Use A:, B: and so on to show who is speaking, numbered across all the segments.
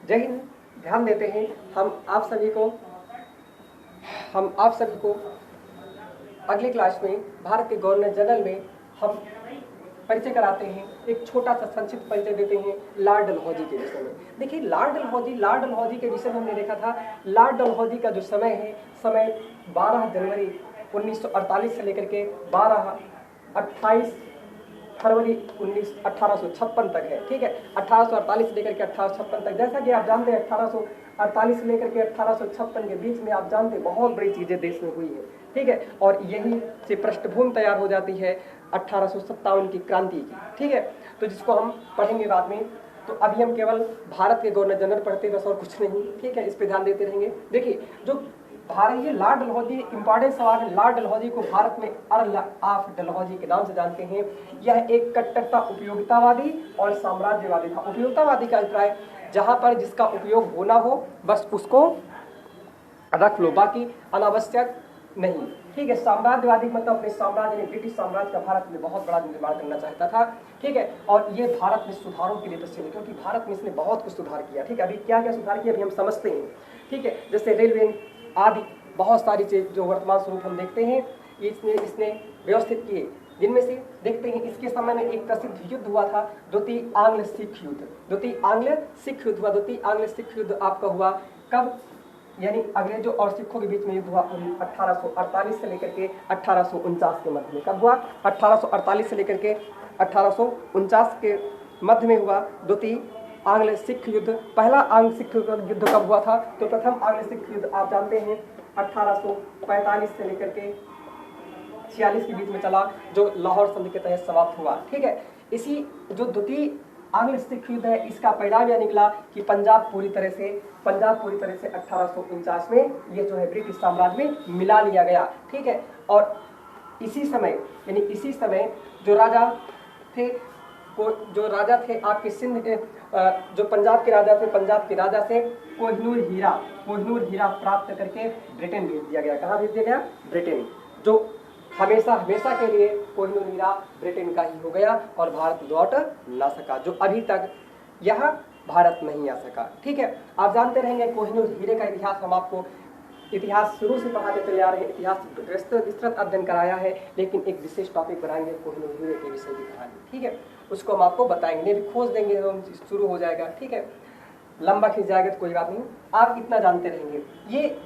A: जय हिंद। ध्यान देते हैं हम आप सभी को अगली क्लास में भारत के गवर्नर जनरल में हम परिचय कराते हैं। एक छोटा सा संक्षिप्त परिचय देते हैं लॉर्ड डलहौजी के विषय में। देखिए लॉर्ड डलहौजी के विषय में हमने देखा था। लॉर्ड डलहौजी का जो समय 12 जनवरी 1948 से लेकर के 28 फरवरी 1856 तक है। ठीक है, 1848 से लेकर के 1856 तक। जैसा कि आप जानते हैं 1848 से लेकर के 1856 के बीच में आप जानते हैं बहुत बड़ी चीजें देश में हुई है। ठीक है, और यही से पृष्ठभूमि तैयार हो जाती है 1857 की क्रांति की। ठीक है, तो जिसको हम पढ़ेंगे बाद में। तो अभी हम केवल भारत के गवर्नर जनरल पढ़ते बस और कुछ नहीं। ठीक है, इस पे ध्यान देते रहेंगे। देखिए जो भारत, ये लॉर्ड डलहौजी इंपॉर्टेंट सवाल है। लॉर्ड डलहौजी को भारत में अर्ल ऑफ डलहौजी के नाम से जानते हैं। यह एक कट्टरता उपयोगितावादी और साम्राज्यवादी था। उपयोगितावादी का अभिप्राय जहां पर जिसका उपयोग होना हो बस उसको रख लो, बाकी अनावश्यक नहीं। ठीक है, साम्राज्यवादी मतलब अपने साम्राज्य में, ब्रिटिश साम्राज्य का भारत में बहुत बड़ा निर्माण करना चाहता था। ठीक है, और ये भारत में सुधारों के लिए प्रसिद्ध है क्योंकि भारत में इसने बहुत कुछ सुधार किया। ठीक है, अभी क्या क्या सुधार किया अभी हम समझते हैं। ठीक है, जैसे रेलवे आदि बहुत सारी चीज जो वर्तमान स्वरूप हम देखते हैं इसने व्यवस्थित किए। जिनमें से देखते हैं इसके समय में एक प्रसिद्ध युद्ध हुआ था, द्वितीय आंग्ल सिख युद्ध। द्वितीय आंग्ल सिख युद्ध हुआ। द्वितीय आंग्ल सिख युद्ध आपका हुआ कब? यानी अंग्रेजों और सिखों के बीच में युद्ध हुआ 1848 से लेकर के 1849 के मध्य में। कब हुआ? 1848 से लेकर के 1849 के मध्य में हुआ द्वितीय आंग्ल सिख युद्ध। पहला आंग्ल सिख युद्ध कब हुआ था? तो प्रथम आंग्ल सिख युद्ध आप जानते हैं 1845 से लेकर के 46 के बीच में चला, जो लाहौर संधि के तहत समाप्त हुआ। ठीक है, इसी जो द्वितीय आंग्ल सिख युद्ध है इसका परिणाम यह निकला कि पंजाब पूरी तरह से 1849 में ये जो है ब्रिटिश साम्राज्य में मिला लिया गया। ठीक है, और इसी समय जो राजा थे आपके सिंध के, जो पंजाब के राजा थे, पंजाब के राजा से कोहिनूर हीरा प्राप्त करके ब्रिटेन भेज दिया गया। कहाँ भेज दिया गया? ब्रिटेन। जो हमेशा के लिए कोहिनूर हीरा ब्रिटेन का ही हो गया और भारत लौट ना सका, जो अभी तक यह भारत नहीं आ सका। ठीक है, आप जानते रहेंगे कोहिनूर हीरे का इतिहास। हम आपको इतिहास शुरू से पढ़ाते चले आ रहे हैं, इतिहास विस्तृत अध्ययन कराया है, लेकिन एक विशेष टॉपिक बनाएंगे कोहिनूर हीरे के विषय की कहानी। ठीक है, उसको हम आपको बताएंगे, भी खोज देंगे, हम शुरू हो जाएगा। ठीक है, लंबा खींच जाएगा तो कोई बात नहीं, आप इतना जानते रहेंगे। ये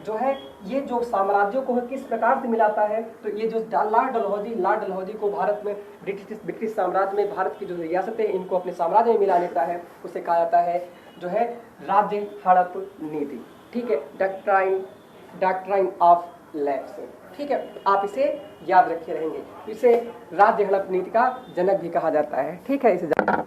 A: जो साम्राज्यों को किस प्रकार से मिलाता है, तो ये जो लॉर्ड डलहौजी को भारत में ब्रिटिश साम्राज्य में भारत की जो रियासतें इनको अपने साम्राज्य में मिला लेता है, उसे कहा जाता है जो है राज्य हड़प नीति। ठीक है, डॉक्ट्राइन ऑफ लैप्स। ठीक है, आप इसे याद रखे रहेंगे। इसे राज्य हड़प नीति का जनक भी कहा जाता है। ठीक है, इसे ध्यान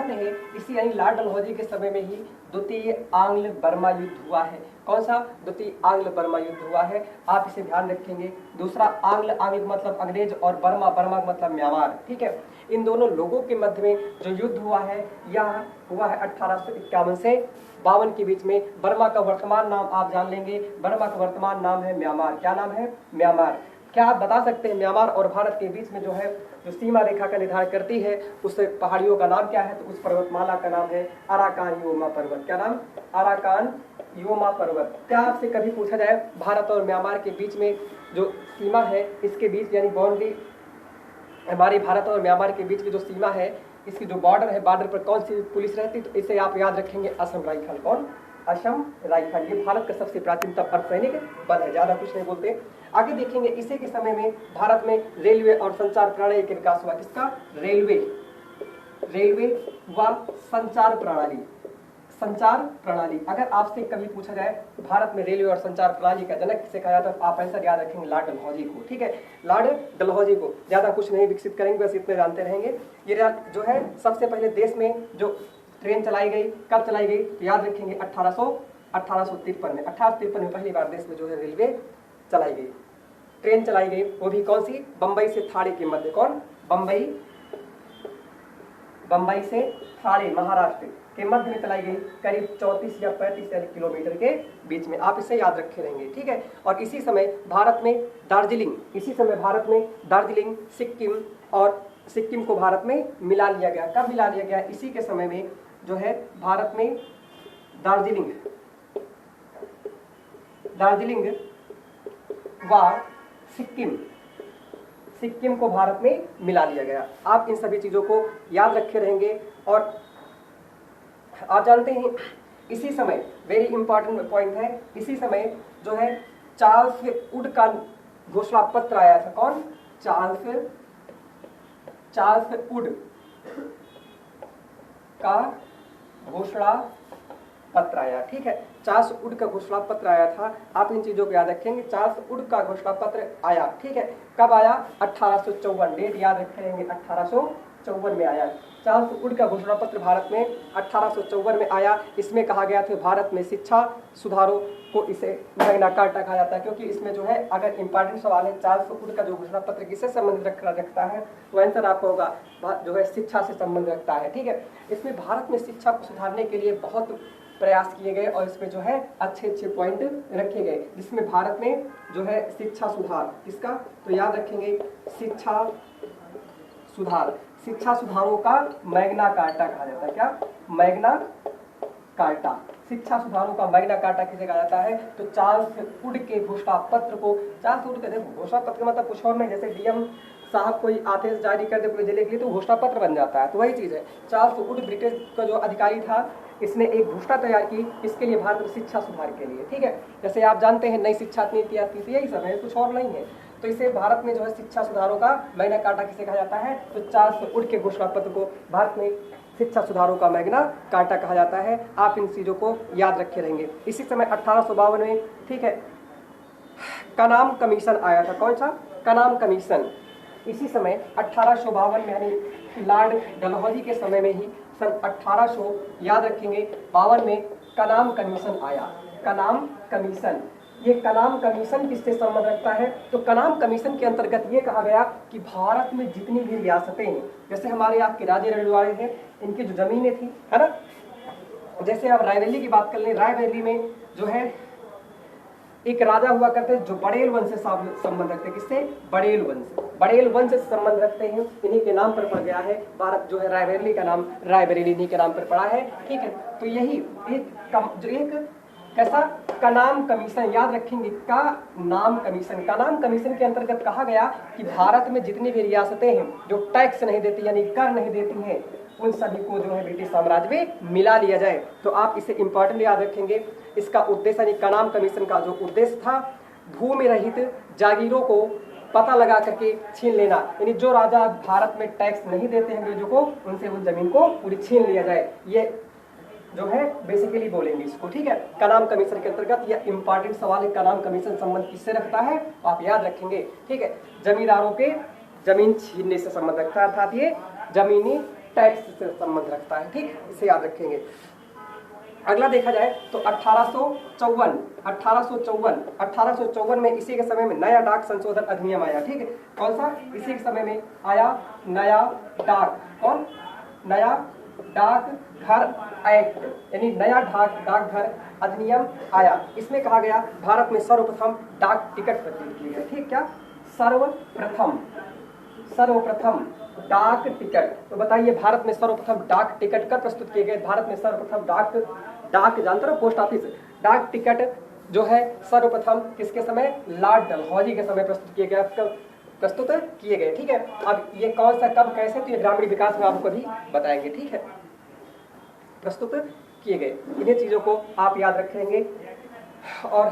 A: रहे। इसी यानी लॉर्ड डलहौजी के समय में ही द्वितीय आंग्ल बर्मा युद्ध हुआ है। कौन सा? द्वितीय आंग्ल बर्मा युद्ध हुआ है, आप इसे ध्यान रखेंगे। दूसरा आंग्ल मतलब अंग्रेज और बर्मा मतलब म्यांमार। ठीक है, इन दोनों लोगों के मध्य में जो युद्ध हुआ है यह हुआ है 1851 से 52 के बीच में। बर्मा का वर्तमान नाम आप जान लेंगे, बर्मा का वर्तमान नाम है म्यांमार। क्या नाम है? म्यांमार। क्या आप बता सकते हैं म्यांमार और भारत के बीच में जो सीमा रेखा का निर्धारण करती है उस पहाड़ियों का नाम क्या है? तो उस पर्वतमाला का नाम है अराकान योमा पर्वत। क्या नाम? अराकान योमा पर्वत। क्या आपसे कभी पूछा जाए भारत और म्यांमार के बीच में जो सीमा है, इसके बीच यानी बाउंड्री, हमारी भारत और म्यांमार के बीच की जो सीमा है, इसकी जो बॉर्डर है, बॉर्डर पर कौन सी पुलिस रहती? तो इसे आप याद रखेंगे असम राइफल। कौन? असम राइफल। ये भारत का सबसे प्राचीनतम अर्धसैनिक बल है, ज्यादा कुछ नहीं बोलते। आगे देखेंगे इसी के समय में भारत में रेलवे और संचार प्रणाली का विकास हुआ। किसका? रेलवे व संचार प्रणाली। अगर आपसे कभी पूछा जाए भारत में रेलवे और संचार प्रणाली का जनक किसे कहा जाता है, तो आप ऐसा याद रखेंगे लॉर्ड डलहौजी को। ठीक है, लॉर्ड डलहौजी को। ज्यादा कुछ नहीं विकसित करेंगे, बस इतने जानते रहेंगे। ये जो है सबसे पहले देश में जो ट्रेन चलाई गई, कब चलाई गई? तो याद रखेंगे 1853 में। 1853 में पहली बार देश में जो है रेलवे चलाई गई, ट्रेन चलाई गई। वो भी कौन सी? बंबई से थाड़े के मध्य। कौन? बंबई से थाड़े महाराष्ट्र के मध्य में चलाई गई, करीब 34 या 35 किलोमीटर के बीच में। आप इसे याद रखे रहेंगे। ठीक है, और इसी समय भारत में दार्जिलिंग सिक्किम को भारत में मिला लिया गया। कब मिला लिया गया? इसी के समय में जो है भारत में दार्जिलिंग व सिक्किम को भारत में मिला लिया गया। आप इन सभी चीजों को याद रखे रहेंगे। और आप जानते हैं इसी समय, वेरी इंपॉर्टेंट पॉइंट है, इसी समय जो है चार्ल्स वुड का घोषणा पत्र आया था। कौन? चार्ल्स वुड का घोषणा पत्र आया। ठीक है, चार्ल्स वुड का घोषणा पत्र आया था। आप इन चीजों को याद रखेंगे। चार्ल्स वुड का घोषणा पत्र आया। ठीक है, कब आया? 1854। डेट याद रखेंगे, 1854 में आया। चार्ल्स वुड का घोषणा पत्र भारत में 1854 में आया। इसमें कहा गया था भारत में शिक्षा सुधारों को, इसे मैग्ना कार्टा कहा जाता है, क्योंकि इसमें जो है अगर इंपॉर्टेंट सवाल है चार्ल्स वुड का जो घोषणा पत्र किससे संबंधित रखता है, तो आंसर आपका होगा जो है शिक्षा से संबंध रखता है। ठीक है, इसमें भारत में शिक्षा को सुधारने के लिए बहुत प्रयास किए गए और इसमें जो है अच्छे अच्छे पॉइंट रखे गए, जिसमें भारत में जो है शिक्षा सुधार, इसका तो याद रखेंगे शिक्षा सुधारों का मैग्ना कार्टा कहा जाता है। क्या? Magna carta. शिक्षा सुधारों का मैग्ना कार्टा किसे कहा जाता है? तो चार्ल्स वुड के घोषणा पत्र को, चार्ल्स वुड के देखो घोषणा पत्र का मतलब कुछ और नहीं, जैसे डीएम साहब कोई आदेश जारी कर दे पूरे जिले के लिए तो घोषणा पत्र बन जाता है, तो वही चीज है। चार्ल्स वुड ब्रिटिश का जो अधिकारी था, इसने एक घोषणा तैयार की इसके लिए, भारत में शिक्षा सुधार के लिए। ठीक है, जैसे आप जानते हैं नई शिक्षा नीति आती थी, यही सब है, कुछ और नहीं है। तो इसे भारत में जो है शिक्षा सुधारों का मैग्ना कार्टा किसे कहा जाता है? तो चार्ल्स वुड के घोषणा पत्र को भारत में शिक्षा सुधारों का मैग्ना कार्टा कहा जाता है। आप इन चीजों को याद रखे रहेंगे। इसी समय 1852 में, ठीक है, कनाम कमीशन आया था। कौन सा? कनाम कमीशन। इसी समय 1852 में, यानी लॉर्ड डलहौजी के समय में ही, सन 1800 याद रखेंगे 52 में कनाम कमीशन आया। कनाम कमीशन, ये कनाम कमीशन किससे संबंध रखता है? तो कनाम कमीशन के अंतर्गत ये कहा गया कि भारत में जितनी भी रियासतें हैं, जैसे हमारे आपके राजे रजवाड़े हैं, इनकी जो जमीनें थी, है ना, जैसे आप रायबरेली की बात कर लें, रायबरेली में जो है एक राजा हुआ करते जो बड़ेल वंश से संबंध रखते। किससे? बड़ेल वंश से संबंध रखते हैं। इन्हीं के नाम पर पड़ गया है भारत जो है, रायबरेली का नाम रायबरेली इन्हीं के नाम पर पड़ा है। ठीक है, तो यही एक कैसा कनाम कमीशन, याद रखेंगे का नाम कमीशन। का नाम कमीशन के अंतर्गत कहा गया कि भारत में जितनी भी रियासतें हैं जो टैक्स नहीं देती, यानी कर नहीं देती हैं, उन सभी को जो है ब्रिटिश साम्राज्य में मिला लिया जाए। तो आप इसे इंपॉर्टेंट याद रखेंगे। इसका उद्देश्य, यानी कनाम कमीशन का जो उद्देश्य था, भूमि रहित जागीरों को पता लगा करके छीन लेना, यानी जो राजा भारत में टैक्स नहीं देते हैं अंग्रेजों को, उनसे उस जमीन को पूरी छीन लिया जाए। ये जो है बेसिकली बोलेंगे इसको। ठीक है, कनाम कमीशन के अंतर्गत यह इंपॉर्टेंट सवाल है। कनाम कमीशन संबंध किससे रखता है? आप याद रखेंगे। ठीक है, जमींदारों के जमीन छीनने से संबंध रखता है, अर्थात ये जमीनी टैक्स से संबंध रखता है। ठीक, इसे याद रखेंगे। अगला देखा जाए तो 1854 में इसी के समय में नया डाक संशोधन अधिनियम आया। ठीक है, कौन सा? इसी के समय में आया नया डाक, कौन? नया डाक घर एक्ट, यानी नया डाकघर अधिनियम आया। इसमें कहा गया भारत में सर्वप्रथम डाक टिकट प्रस्तुत किए गए। ठीक, क्या? सर्वप्रथम डाक टिकट। तो बताइए भारत में सर्वप्रथम डाक टिकट कब प्रस्तुत किए गए? भारत में सर्वप्रथम डाक जानते हो, पोस्ट ऑफिस डाक टिकट जो है सर्वप्रथम किसके समय? लॉर्ड डलहौजी के समय प्रस्तुत किए गए। प्रस्तुत किए गए। ठीक है, अब ये कौन सा, कब, कैसे, तो ये ग्रामीण विकास में आपको भी बताएंगे। ठीक है, प्रस्तुत किए गए। इन्हीं चीजों को आप याद रखेंगे। और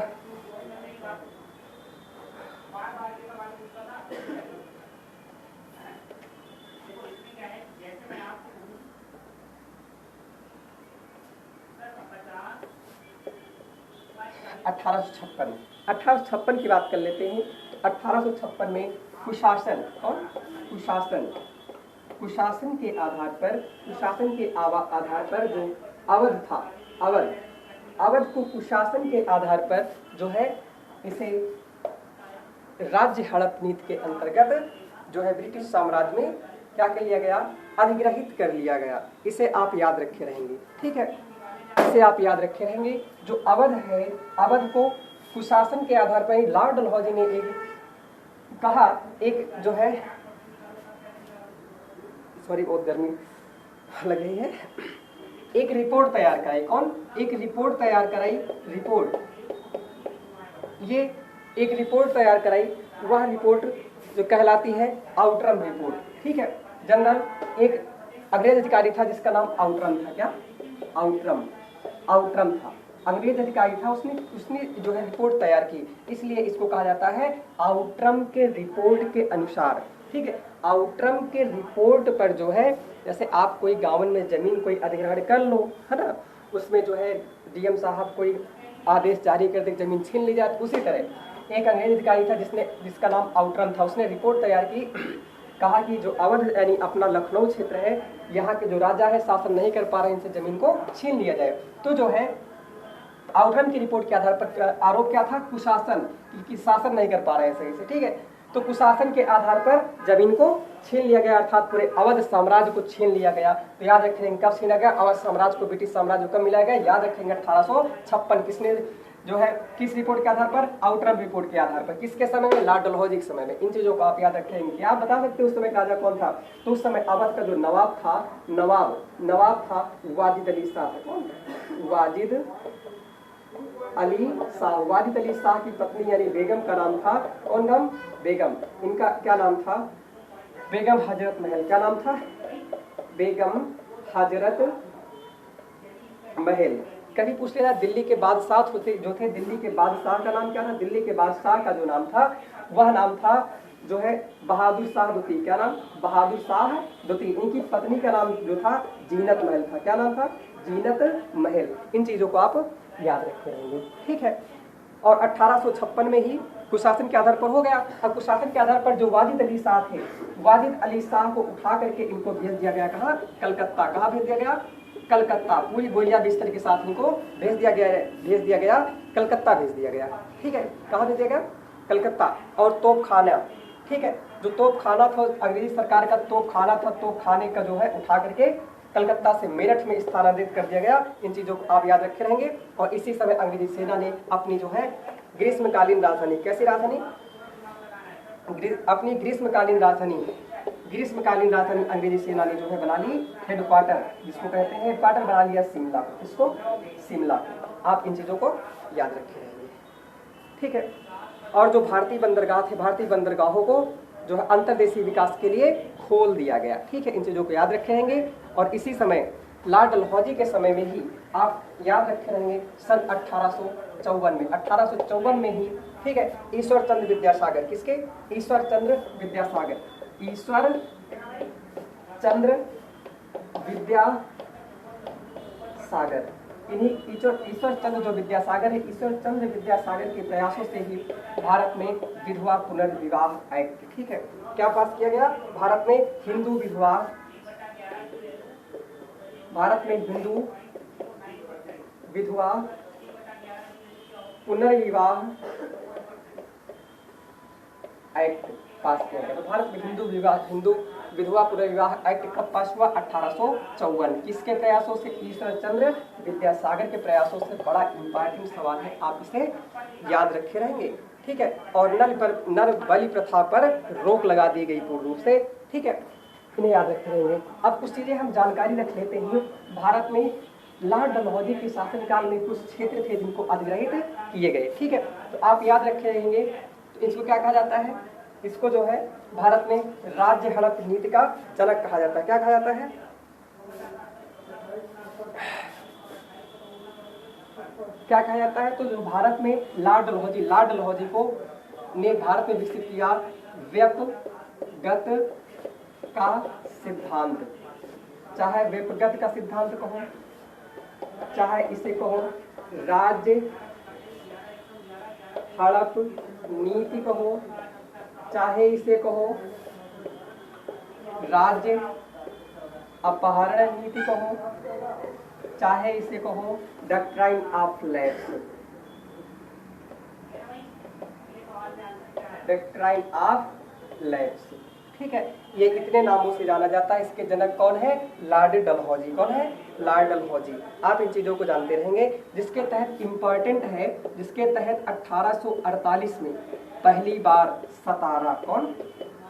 A: 1856 की बात कर लेते हैं। 1856 में कुशासन, और कुशासन के आधार पर जो अवध था, अवध को कुशासन के आधार पर जो है इसे राज्य हड़प नीति के अंतर्गत जो है ब्रिटिश साम्राज्य में क्या कर लिया गया? अधिग्रहित कर लिया गया। इसे आप याद रखे रहेंगे। ठीक है, इसे आप याद रखे रहेंगे। जो अवध है, अवध को कुशासन के आधार पर लॉर्ड डलहौजी ने एक जो है, सॉरी बहुत गर्मी लग रही है, एक रिपोर्ट तैयार कराई। कौन? एक रिपोर्ट तैयार कराई। रिपोर्ट, ये एक रिपोर्ट तैयार कराई, वह रिपोर्ट जो कहलाती है आउटरम रिपोर्ट। ठीक है, जनरल एक अंग्रेज अधिकारी था जिसका नाम आउटरम था। क्या? आउटरम था, अंग्रेज अधिकारी था। उसने जो है रिपोर्ट तैयार की, इसलिए इसको कहा जाता है आउटरम के रिपोर्ट के अनुसार। ठीक है, आउटरम के रिपोर्ट पर जो है, जैसे आप कोई गाँव में जमीन कोई अधिग्रहण कर लो, है ना, उसमें जो है डीएम साहब कोई आदेश जारी कर दे जमीन छीन ली जाए, उसी तरह एक अंग्रेज अधिकारी था जिसका नाम आउटरम था। उसने रिपोर्ट तैयार की, कहा कि जो अवध यानी अपना लखनऊ क्षेत्र है, यहाँ के जो राजा है शासन नहीं कर पा रहे, इनसे जमीन को छीन लिया जाए। तो जो है आउटरम की रिपोर्ट के आधार पर आरोप क्या था? कुशासन, कि शासन नहीं कर पा रहे हैं सही से। ठीक है, तो कुशासन के आधार पर जमीन को छीन लिया गया, अर्थात पूरे अवध साम्राज्य को छीन लिया गया। तो याद रखेंगे कब छीना गया? अवध साम्राज्य को ब्रिटिश साम्राज्य कब मिलाया गया? याद रखेंगे 1856। किसने जो है, किस रिपोर्ट के आधार पर? आउटरम रिपोर्ट के आधार पर। किसके समय में? लॉर्ड डलहौजी के समय में। इन चीजों को आप याद रखेंगे। आप बता सकते हो उस समय राजा कौन था? तो उस समय अवध का जो नवाब था, नवाब था वाजिद अली शाह। कौन? वाजिद अली शाह। वाजिद अली शाह की पत्नी यानी बेगम का नाम था, कौन नाम? बेगम। इनका क्या नाम था? बेगम हजरत महल। क्या नाम था? बेगम हजरत महल। कभी पूछ लेना दिल्ली के बादशाह जो थे, दिल्ली के बादशाह का नाम क्या था? दिल्ली के बादशाह का जो नाम था, वह नाम था जो है बहादुर शाह द्वितीय। क्या नाम? बहादुर शाह द्वितीय। इनकी पत्नी का नाम जो था जीनत महल था। क्या नाम था? जीनत महल। इन चीजों को आप याद रखे रहेंगे। ठीक है, और 1856 में ही कुशासन के आधार पर हो गया। अब कुशासन के आधार पर जो वाजिद अली शाह थे, वाजिद अली शाह को उठा करके इनको भेज दिया गया। कहाँ? कलकत्ता। कहाँ भेज दिया गया? कलकत्ता। पूरी बोरिया बिस्तर के साथ इनको भेज दिया गया कलकत्ता भेज दिया गया। ठीक है, कहाँ भेज दिया गया? कलकत्ता। और तोपखाना, ठीक है, जो तोपखाना था अंग्रेजी सरकार का तोपखाना था, तोपखाने का जो है उठा करके कलकत्ता से मेरठ में स्थानांतरित कर दिया गया। इन चीजों को आप याद रखे रहेंगे। और इसी समय अंग्रेजी सेना ने अपनी जो है ग्रीष्मकालीन राजधानी, कैसी राजधानी? अपनी ग्रीष्मकालीन राजधानी अंग्रेजी सेना ने जो है बना ली हेडक्वार्टर, जिसको कहते हैं हेडक्वार्टर बना लिया शिमला। इसको शिमला। आप इन चीजों को याद रखे रहेंगे। ठीक है, और जो भारतीय बंदरगाह थे, भारतीय बंदरगाहों को जो है अंतर्देशीय विकास के लिए खोल दिया गया। ठीक है, इन चीजों को याद रखे रहेंगे। और इसी समय लॉर्ड डलहौजी के समय में ही आप याद रखे रहेंगे सन 1854 में ही, ठीक है, ईश्वर चंद्र विद्यासागर। किसके? ईश्वर चंद्र विद्यासागर। ईश्वर चंद्र विद्यासागर। इन्हीं ईश्वर चंद्र जो विद्यासागर है, ईश्वर चंद्र विद्यासागर के प्रयासों से ही भारत में विधवा पुनर्विवाह एक्ट, ठीक है, क्या पास किया गया? भारत में हिंदू विधवा पुनर्विवाह एक्ट पास किया गया। तो भारत में हिंदू विधवा पुनर्विवाह एक्ट कब पास हुआ? 1854। किसके प्रयासों से? ईश्वर चंद्र विद्यासागर के प्रयासों से। बड़ा इंपॉर्टेंट सवाल है, आप इसे याद रखे रहेंगे। ठीक है, और नर बलि प्रथा पर रोक लगा दी गई पूर्ण रूप से। ठीक है, इन्हें याद रखे रहेंगे। अब कुछ चीजें हम जानकारी रख लेते हैं। भारत में लॉर्ड डलहौजी के शासनकाल में कुछ क्षेत्र थे जिनको अधिग्रहित किए गए। ठीक है, तो आप याद रखे रहेंगे। तो इसको क्या कहा जाता है? इसको जो है भारत में राज्य हड़प नीति का जनक कहा जाता है। क्या कहा जाता है? क्या कहा जाता है? तो जो भारत में लॉर्ड डलहौजी को ने भारत में विकसित किया व्यपगत का सिद्धांत। चाहे व्यपगत का सिद्धांत कहो, चाहे इसे कहो राज्य हड़प नीति कहो, चाहे इसे कहो राज्य अपहरण नीति कहो, चाहे इसे कहो doctrine of lapse. Doctrine of lapse, ठीक है, ये इतने नामों से जाना जाता है। इसके जनक कौन है? लॉर्ड डलहौजी। कौन है? लॉर्ड डलहौजी। आप इन चीजों को जानते रहेंगे। जिसके तहत इंपॉर्टेंट है, जिसके तहत 1848 में पहली बार सतारा, कौन?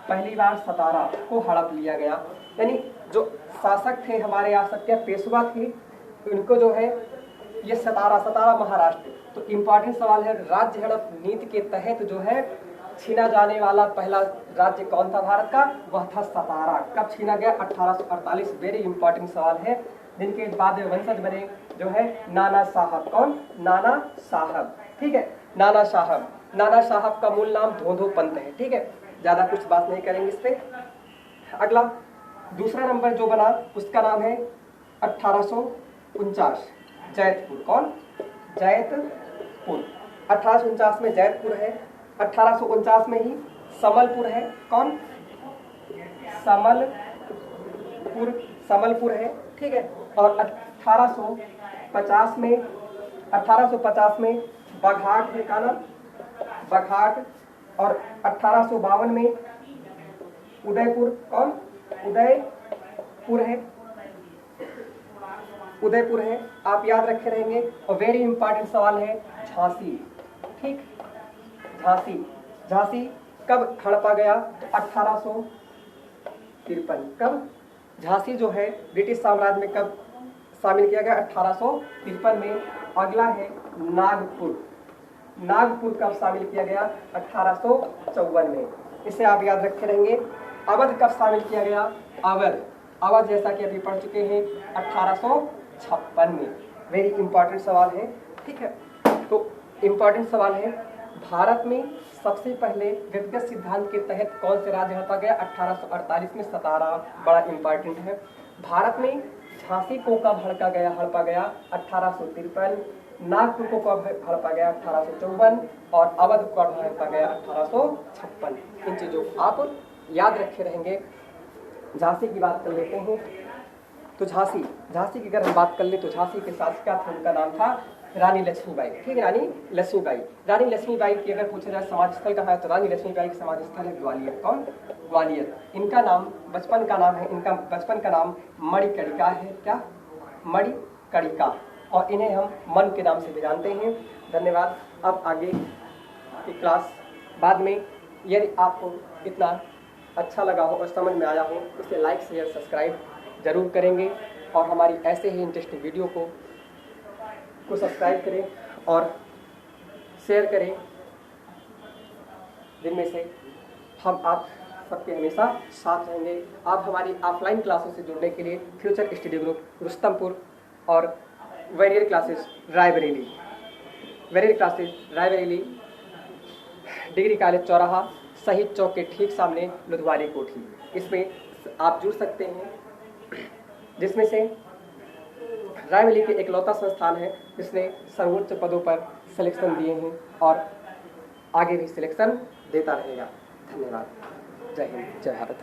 A: पहली बार सतारा को हड़प लिया गया। यानी जो शासक थे हमारे यहाँ, सत्य पेशवा थे, इनको जो है ये 17 महाराष्ट्र। तो इम्पॉर्टेंट सवाल है, राज्य हड़प नीति के तहत जो है छीना जाने वाला पहला राज्य कौन था भारत का? वह था सतारा। कब छीना गया? 1848। वेरी इंपॉर्टेंट सवाल है। जिनके बाद वंशज बने जो है नाना साहब। कौन? नाना साहब। ठीक है, नाना साहब। नाना साहब का मूल नाम धोंधो पंत है। ठीक है, ज्यादा कुछ बात नहीं करेंगे इस पे। अगला दूसरा नंबर जो बना उसका नाम है 1849 जैतपुर। कौन? जैतपुर। 1849 में जैतपुर है। 1849 में ही समलपुर है। कौन? समलपुर है। ठीक है, और 1850 में बघाट है का नाम, बघाट। और 1852 में उदयपुर। कौन? उदयपुर है। आप याद रखे रहेंगे। और वेरी इंपॉर्टेंट सवाल है झांसी। ठीक, झांसी कब हड़पा गया? 1853। कब? झांसी जो है ब्रिटिश साम्राज्य में कब शामिल किया गया? 1853 में। अगला है नागपुर कब शामिल किया गया? 1854 में। इसे आप याद रखे रहेंगे। अवध कब शामिल किया गया? अवध जैसा कि अभी पढ़ चुके हैं 1856 में। वेरी इंपॉर्टेंट सवाल है। ठीक है, तो इंपॉर्टेंट सवाल है, भारत में सबसे पहले व्यक्तिगत सिद्धांत के तहत कौन से राज्य हड़पा गया? 1848 में सतारा। बड़ा इंपॉर्टेंट है। भारत में झांसी को कब हड़पा गया? 1853। नागपुर को कब हड़पा गया? 1854। और अवध को कब हड़पा गया? 1856। इन चीजों को आप याद रखे रहेंगे। झांसी की बात कर लेते हैं। तो झांसी की अगर हम बात कर ले तो झांसी के शासिका थे, उनका नाम था रानी लक्ष्मीबाई। ठीक है, रानी लक्ष्मीबाई की अगर पूछा जाए समाज स्थल कहाँ है, तो रानी लक्ष्मीबाई का समाज स्थल है ग्वालियर। कौन? ग्वालियर। इनका बचपन का नाम मणिकर्णिका है। क्या? मणिकर्णिका। और इन्हें हम मन के नाम से भी जानते हैं। धन्यवाद। अब आगे की क्लास बाद में, यदि आपको इतना अच्छा लगा हो और समझ में आया हो तो इसे लाइक शेयर सब्सक्राइब जरूर करेंगे। और हमारी ऐसे ही इंटरेस्टिंग वीडियो को सब्सक्राइब करें और शेयर करें, जिनमें से हम आप सबके हमेशा साथ रहेंगे। आप हमारी ऑफलाइन क्लासों से जुड़ने के लिए फ्यूचर स्टडी ग्रुप रुस्तमपुर और warrior classes Raebareli degree college चौराहा शहीद चौक के ठीक सामने लुधवारी कोठी, इसमें आप जुड़ सकते हैं। जिसमें से रायबरेली के एकलौता संस्थान है जिसने सर्वोच्च पदों पर सिलेक्शन दिए हैं और आगे भी सिलेक्शन देता रहेगा। धन्यवाद। जय हिंद, जय भारत।